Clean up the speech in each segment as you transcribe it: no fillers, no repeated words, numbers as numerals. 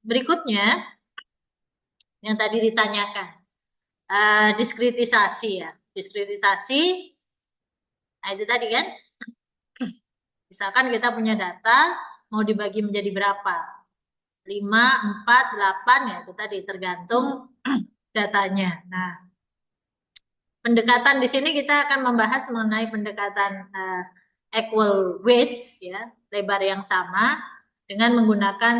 berikutnya yang tadi ditanyakan, diskritisasi ya. Diskritisasi, nah itu tadi kan, misalkan kita punya data mau dibagi menjadi berapa? 5, 4, 8 ya itu tadi tergantung datanya. Nah, pendekatan di sini kita akan membahas mengenai pendekatan equal weights ya, lebar yang sama dengan menggunakan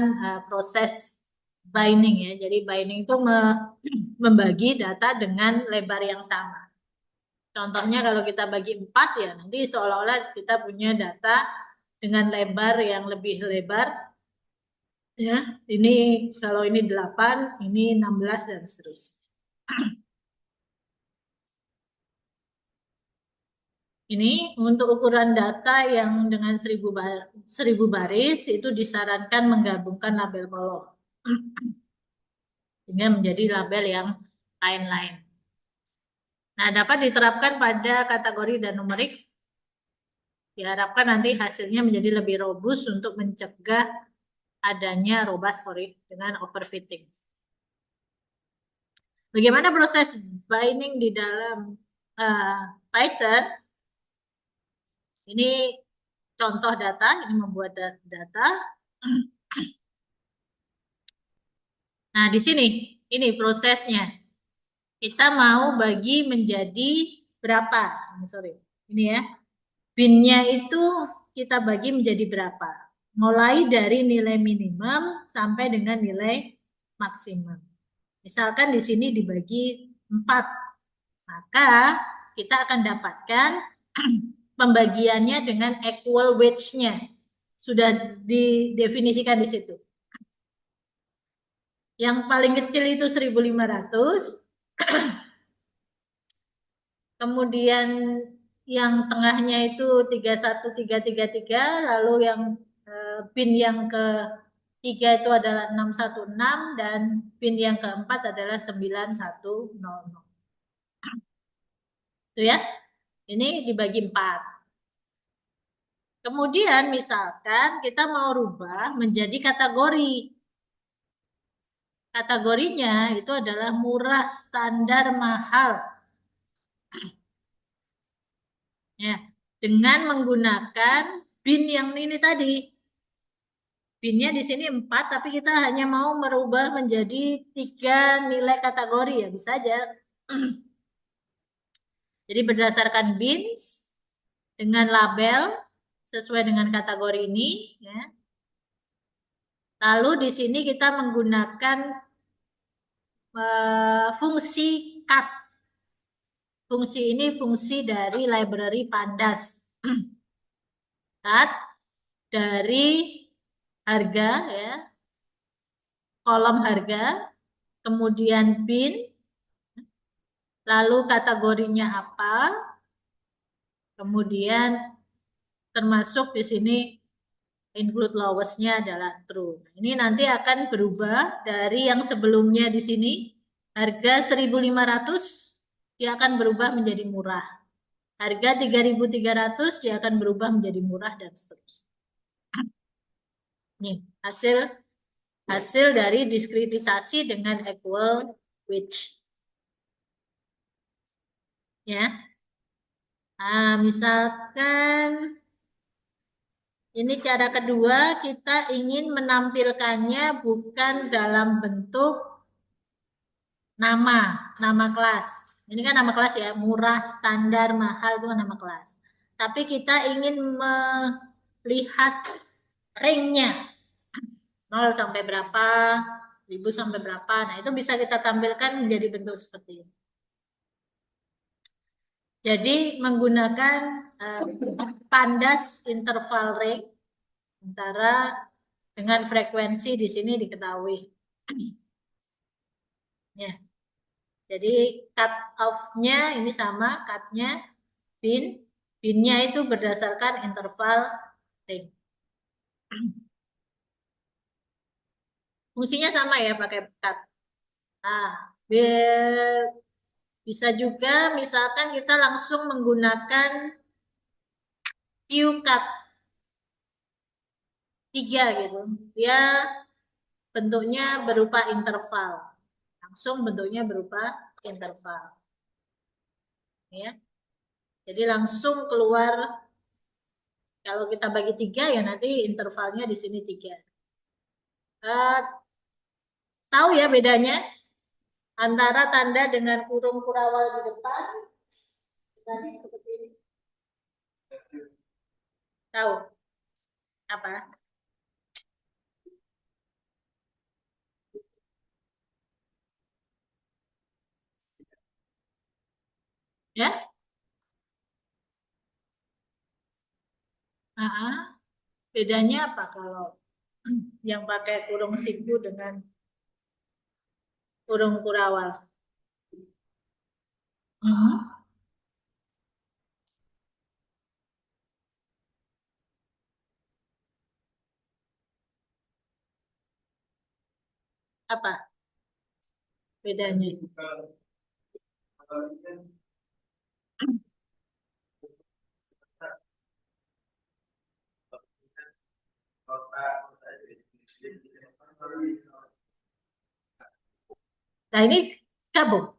proses binding ya. Jadi binding itu membagi data dengan lebar yang sama. Contohnya kalau kita bagi 4 ya nanti seolah-olah kita punya data dengan lebar yang lebih lebar ya. Ini kalau ini 8, ini 16 dan seterusnya. Ini untuk ukuran data yang dengan 1000 baris itu disarankan menggabungkan label kolom. Sehingga menjadi label yang lain-lain. Nah, dapat diterapkan pada kategori dan numerik. Diharapkan nanti hasilnya menjadi lebih robust untuk mencegah adanya dengan overfitting. Bagaimana proses binding di dalam Python? Ini contoh data, ini membuat data. Nah, di sini, ini prosesnya. Kita mau bagi menjadi berapa? Sorry, ini ya. Bin-nya itu kita bagi menjadi berapa? Mulai dari nilai minimum sampai dengan nilai maksimum. Misalkan di sini dibagi 4, maka kita akan dapatkan pembagiannya dengan equal weights-nya. Sudah didefinisikan di situ. Yang paling kecil itu 1500. Kemudian yang tengahnya itu 31333, lalu yang bin yang ketiga itu adalah 616 dan bin yang keempat adalah 9100. Itu ya. Ini dibagi 4. Kemudian misalkan kita mau rubah menjadi kategori. Kategorinya itu adalah murah, standar, mahal. Ya, dengan menggunakan bin yang ini tadi. Binnya di sini 4, tapi kita hanya mau merubah menjadi 3 nilai kategori ya, bisa aja. Jadi berdasarkan bins dengan label sesuai dengan kategori ini ya. Lalu di sini kita menggunakan fungsi cut. Fungsi ini fungsi dari library pandas. Cut dari harga ya, kolom harga, kemudian bin, lalu kategorinya apa, kemudian termasuk di sini include lowest-nya adalah true. Ini nanti akan berubah dari yang sebelumnya di sini harga 1.500 dia akan berubah menjadi murah. Harga 3.300 dia akan berubah menjadi murah dan seterusnya. Nih, hasil dari diskritisasi dengan equal weight. Ya. Nah, misalkan ini cara kedua, kita ingin menampilkannya bukan dalam bentuk nama kelas. Ini kan nama kelas ya, murah, standar, mahal itu kan nama kelas. Tapi kita ingin melihat ring-nya. 0 sampai berapa, 1000 sampai berapa. Nah, itu bisa kita tampilkan menjadi bentuk seperti ini. Jadi menggunakan pandas interval ring antara dengan frekuensi di sini diketahui. Ya. Jadi cut off-nya ini sama, cut-nya bin, bin-nya itu berdasarkan interval ring. Fungsinya sama ya pakai cut. Nah, bisa juga misalkan kita langsung menggunakan Q cut 3 gitu. Dia bentuknya berupa interval. Langsung bentuknya berupa interval. Ya. Jadi langsung keluar, kalau kita bagi 3 ya nanti intervalnya di sini 3. Tahu ya bedanya antara tanda dengan kurung kurawal di depan tadi seperti ini? Tahu apa? Ya? Bedanya apa kalau yang pakai kurung siku dengan kurung kurawal? Apa bedanya? Nah ini gabung.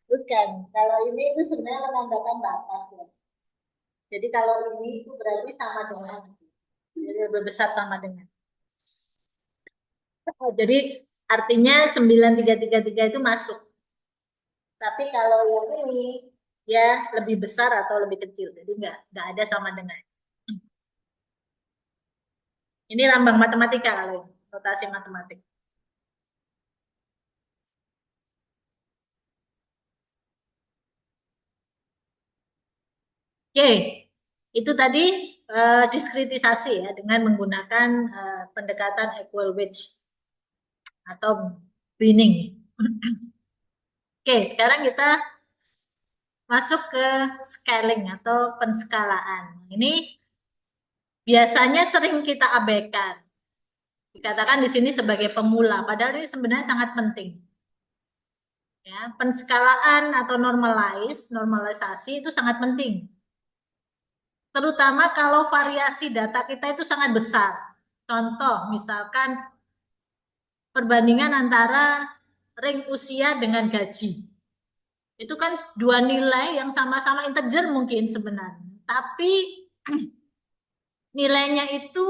Bukan. Kalau ini itu sebenarnya menandakan batas ya. Jadi kalau ini itu berarti sama dengan, jadi lebih besar sama dengan. Jadi artinya 9333 itu masuk. Tapi kalau yang ini ya lebih besar atau lebih kecil. Jadi nggak ada sama dengan. Ini lambang matematika kalau ini, notasi matematik. Oke, itu tadi diskritisasi ya dengan menggunakan pendekatan equal weight atau binning. Oke, sekarang kita masuk ke scaling atau penskalaan. Ini biasanya sering kita abaikan. Dikatakan di sini sebagai pemula, padahal ini sebenarnya sangat penting. Ya, penskalaan atau normalisasi itu sangat penting. Terutama kalau variasi data kita itu sangat besar. Contoh, misalkan perbandingan antara ring usia dengan gaji. Itu kan dua nilai yang sama-sama integer mungkin sebenarnya. Tapi nilainya itu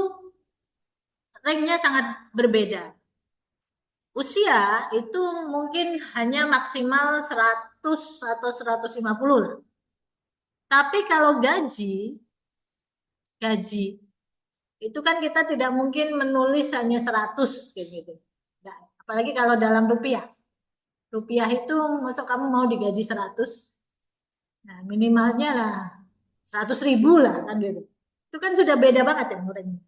ringnya sangat berbeda. Usia itu mungkin hanya maksimal 100 atau 150 lah. Tapi kalau gaji itu kan kita tidak mungkin menulis hanya 100 kayak gitu. Nah, apalagi kalau dalam rupiah. Rupiah itu masuk kamu mau digaji 100, nah minimalnya lah 100.000 lah kan gitu. Itu kan sudah beda banget ya muridnya.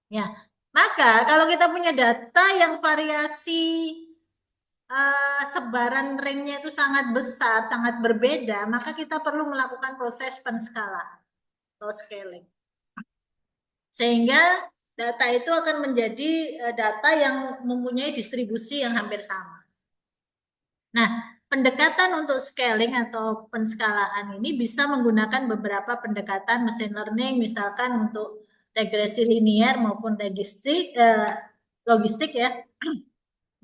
Ya, maka kalau kita punya data yang variasi sebaran ringnya itu sangat besar, sangat berbeda, maka kita perlu melakukan proses penskalaan atau scaling. Sehingga data itu akan menjadi data yang mempunyai distribusi yang hampir sama. Nah, pendekatan untuk scaling atau penskalaan ini bisa menggunakan beberapa pendekatan mesin learning, misalkan untuk regresi linear maupun logistik ya,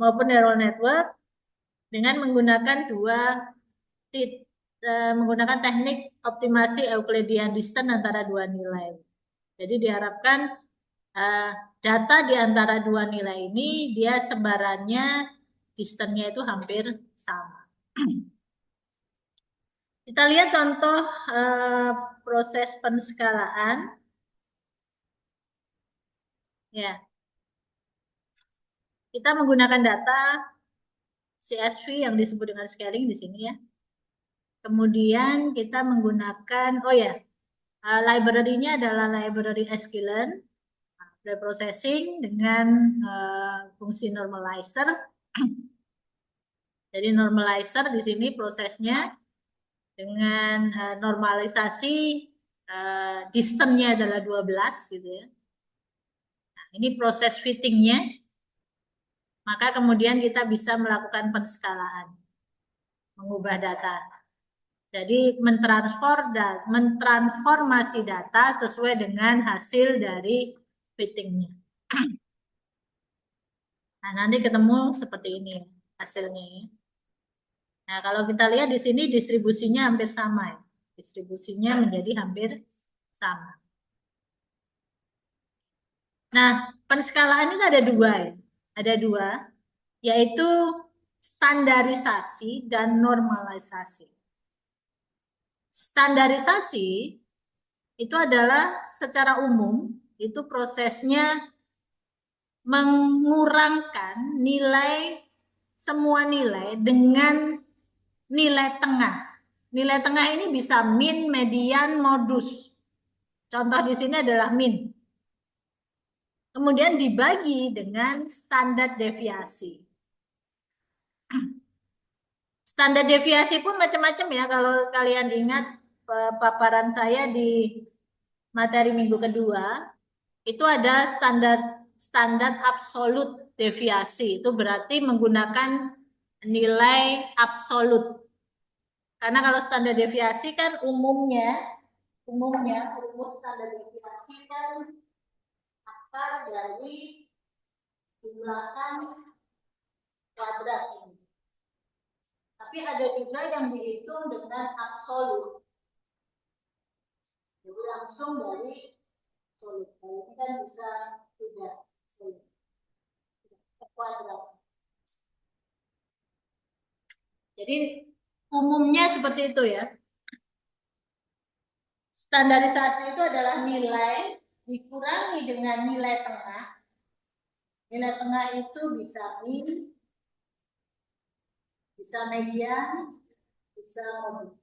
maupun neural network dengan menggunakan menggunakan teknik optimasi Euclidean distance antara dua nilai. Jadi diharapkan data di antara dua nilai ini dia sebarannya distance-nya itu hampir sama. Kita lihat contoh proses penskalaan. Ya. Kita menggunakan data CSV yang disebut dengan scaling di sini ya. Kemudian kita menggunakan, library-nya adalah library sklearn, preprocessing dengan fungsi normalizer. Jadi normalizer di sini prosesnya dengan normalisasi distance-nya adalah 12 gitu ya. Nah, ini proses fitting-nya. Maka kemudian kita bisa melakukan penskalaan, mengubah data. Jadi mentransformasi data sesuai dengan hasil dari fittingnya. Nah, nanti ketemu seperti ini ya, hasilnya ya. Nah, kalau kita lihat di sini distribusinya hampir sama ya. Distribusinya menjadi hampir sama. Nah, penskalaan itu ada dua ya. Ada dua, yaitu standarisasi dan normalisasi. Standarisasi itu adalah secara umum itu prosesnya mengurangkan nilai semua nilai dengan nilai tengah. Nilai tengah ini bisa min, median, modus. Contoh di sini adalah min. Kemudian dibagi dengan standar deviasi. Standar deviasi pun macam-macam ya. Kalau kalian ingat paparan saya di materi minggu kedua, itu ada standar absolut deviasi. Itu berarti menggunakan nilai absolut. Karena kalau standar deviasi kan umumnya rumus standar deviasi kan akar dari jumlahan kuadrat ini. Tapi ada juga yang dihitung dengan absolut. Jadi langsung dari absolut. Ini kan bisa tidak kuadrat. Jadi umumnya seperti itu ya. Standarisasi itu adalah nilai dikurangi dengan nilai tengah. Nilai tengah itu bisa min, bisa median, bisa modus.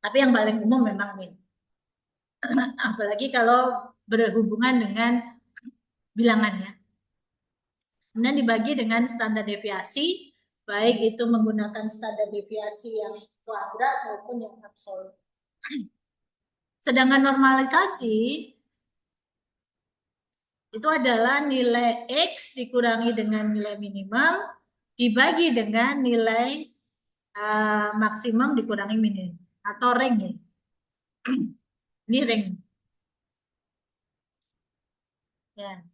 Tapi yang paling umum memang min. Apalagi kalau berhubungan dengan bilangannya. Kemudian dibagi dengan standar deviasi, baik itu menggunakan standar deviasi yang kuadrat maupun yang absolut. Sedangkan normalisasi itu adalah nilai X dikurangi dengan nilai minimum dibagi dengan nilai maksimum dikurangi minimum atau ring ya. Ini ring. Ya.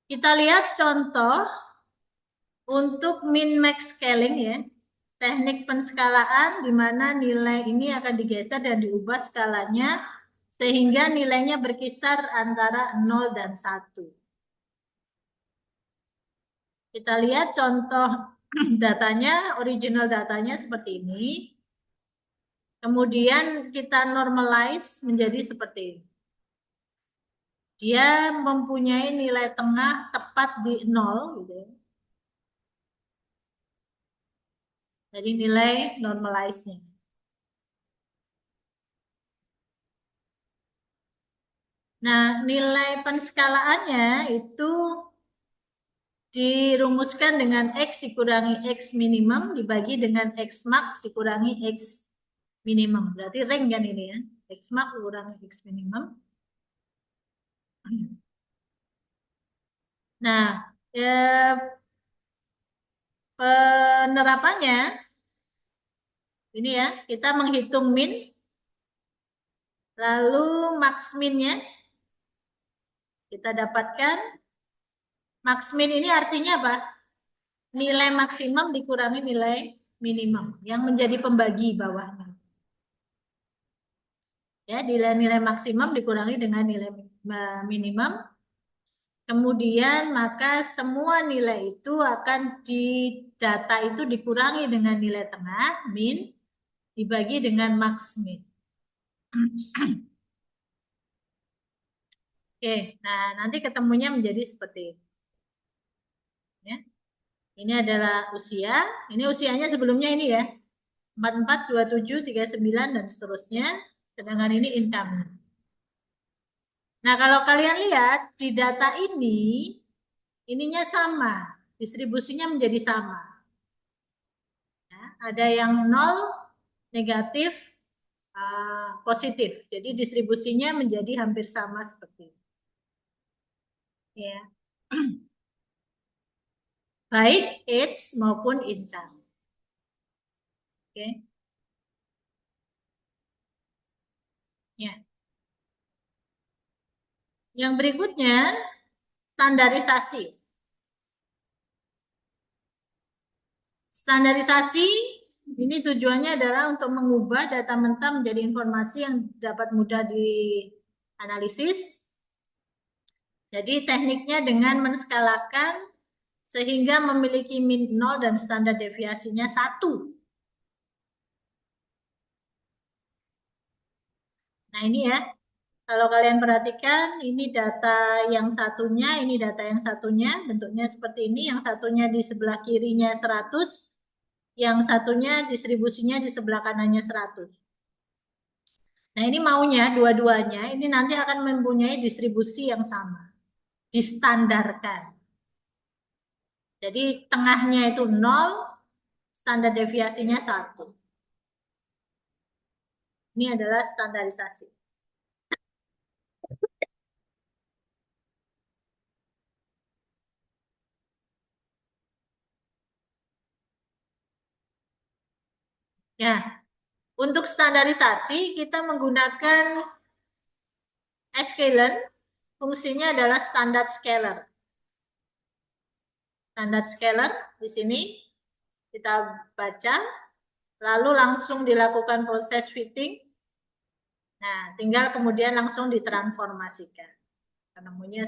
Kita lihat contoh untuk min max scaling ya. Teknik penskalaan di mana nilai ini akan digeser dan diubah skalanya sehingga nilainya berkisar antara 0 dan 1. Kita lihat contoh datanya, original datanya seperti ini. Kemudian kita normalize menjadi seperti ini. Dia mempunyai nilai tengah tepat di 0 gitu. Jadi nilai normalize-nya. Nah, nilai penskalaannya itu dirumuskan dengan X dikurangi X minimum dibagi dengan X max dikurangi X minimum. Berarti ring kan ini ya. X max dikurangi X minimum. Nah, penerapannya ini ya, kita menghitung min, lalu max minnya kita dapatkan. Max min ini artinya apa? Nilai maksimum dikurangi nilai minimum yang menjadi pembagi bawahnya. Ya, nilai maksimum dikurangi dengan nilai minimum. Kemudian maka semua nilai itu akan di data itu dikurangi dengan nilai tengah min dibagi dengan max min. Oke, nah nanti ketemunya menjadi seperti ini. Ya. Ini adalah usia. Ini usianya sebelumnya ini ya. 44, 27, 39 dan seterusnya. Sedangkan ini income. Nah, kalau kalian lihat di data ini ininya sama, distribusinya menjadi sama. Ya, ada yang 0 negatif positif. Jadi distribusinya menjadi hampir sama seperti ini. Ya. Baik age maupun income. Oke. Ya. Yang berikutnya, standarisasi. Standarisasi ini tujuannya adalah untuk mengubah data mentah menjadi informasi yang dapat mudah dianalisis. Jadi tekniknya dengan menskalakan sehingga memiliki min 0 dan standar deviasinya 1. Nah ini ya, kalau kalian perhatikan ini data yang satunya, ini data yang satunya, bentuknya seperti ini, yang satunya di sebelah kirinya 100, yang satunya distribusinya di sebelah kanannya 100. Nah ini maunya dua-duanya ini nanti akan mempunyai distribusi yang sama, distandarkan. Jadi tengahnya itu 0, standar deviasinya 1. Ini adalah standarisasi. Ya, untuk standarisasi kita menggunakan scalar, fungsinya adalah standard scalar. Standard scalar di sini kita baca, lalu langsung dilakukan proses fitting. Nah, tinggal kemudian langsung ditransformasikan. Namanya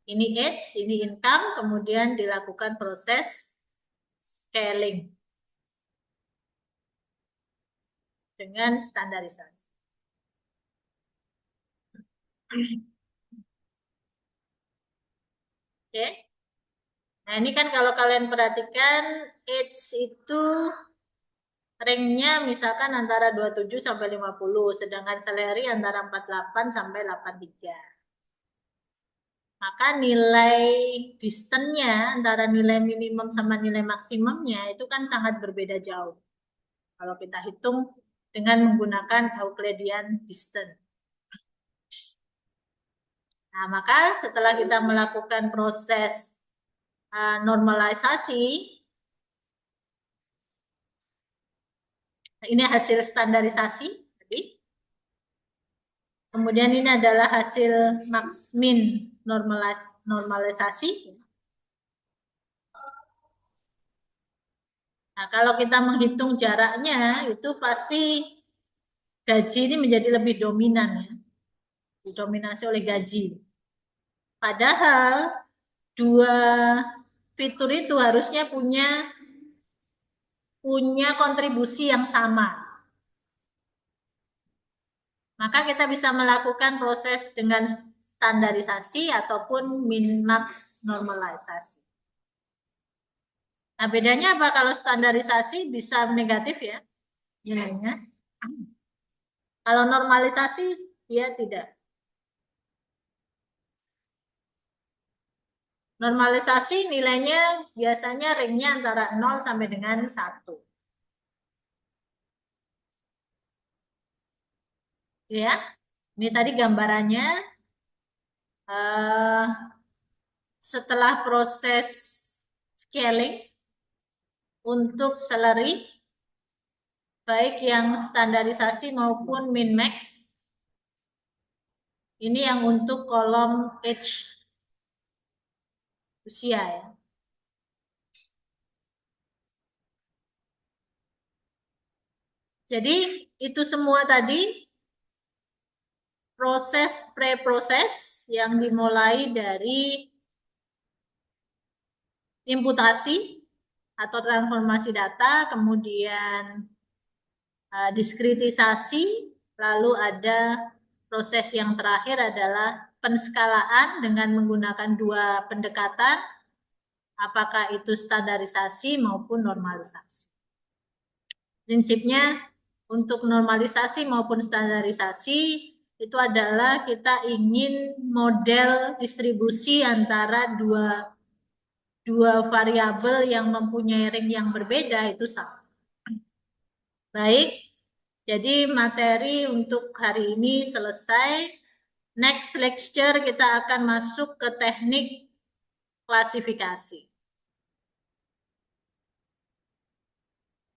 ini age, ini income, kemudian dilakukan proses scaling dengan standarisasi. Oke. Nah, ini kan kalau kalian perhatikan age itu ringnya misalkan antara 27 sampai 50, sedangkan salary antara 48 sampai 83. Maka nilai distance-nya antara nilai minimum sama nilai maksimumnya itu kan sangat berbeda jauh. Kalau kita hitung dengan menggunakan Euclidean distance. Nah, maka setelah kita melakukan proses normalisasi, ini hasil standarisasi. Kemudian ini adalah hasil max min normalisasi. Nah, kalau kita menghitung jaraknya, itu pasti gaji ini menjadi lebih dominan ya. Didominasi oleh gaji. Padahal dua fitur itu harusnya punya kontribusi yang sama. Maka kita bisa melakukan proses dengan standarisasi ataupun min-max normalisasi. Nah, bedanya apa kalau standarisasi bisa negatif ya nilainya. Kalau normalisasi dia tidak. Normalisasi nilainya biasanya ringnya antara 0 sampai dengan 1. Ya, ini tadi gambarannya. Setelah proses scaling untuk salary, baik yang standarisasi maupun min-max, ini yang untuk kolom age, usia ya. Jadi itu semua tadi proses pre-proses yang dimulai dari imputasi atau transformasi data, kemudian diskritisasi, lalu ada proses yang terakhir adalah penskalaan dengan menggunakan dua pendekatan, apakah itu standarisasi maupun normalisasi. Prinsipnya untuk normalisasi maupun standarisasi itu adalah kita ingin model distribusi antara dua variabel yang mempunyai ring yang berbeda itu sama. Baik, jadi materi untuk hari ini selesai. Next lecture kita akan masuk ke teknik klasifikasi.